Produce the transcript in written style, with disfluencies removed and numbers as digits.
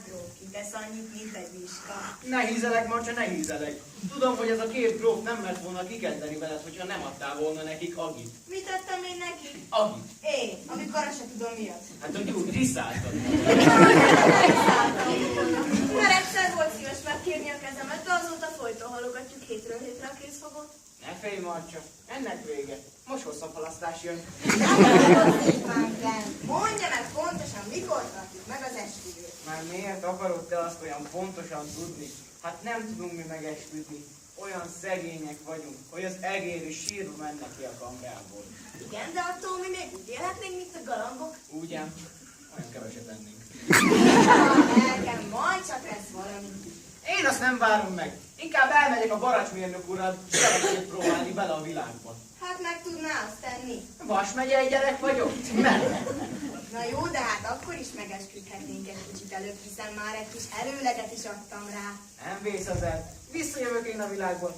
Grófki, tesz annyit, mint egy viska. Ne hízelek, Marcsa, ne hízelek. Tudom, hogy ez a két gróf nem mert volna kikezdeni veled, hogyha nem adtál volna nekik Agit. Mit adtam én neki? Agit. Én, amikor azt se tudom mi az. Hát, hogy úgy riszáltad. Mert egyszer volt szíves megkérni a kezemet, de azóta folyton halogatjuk hétről hétre a készfogot. Ne félj, Marcsa, ennek vége. Most hosszabbhalasztás jön. Mondja meg pontosan, mikor tartjuk meg az esküvőt. Már miért akarod te azt olyan pontosan tudni? Hát nem tudunk mi megesküdni. Olyan szegények vagyunk, hogy az egéri sírva mennek ki a kamrából. Igen, de attól mi még úgy élhetnénk, mint a galambok. Úgy ám, olyan keveset ennénk. Nekem majd csak lesz valami. Én azt nem várom meg. Inkább elmegyek a baracsmérnök urat, szeretnék próbálni bele a világba. Hát meg tudná azt tenni. Vas megyei gyerek vagyok? Mert? Na jó, de hát akkor is megesküdhetnénk egy kicsit előbb, hiszen már egy kis előleget is adtam rá. Nem vész az el. Visszajövök én a világból,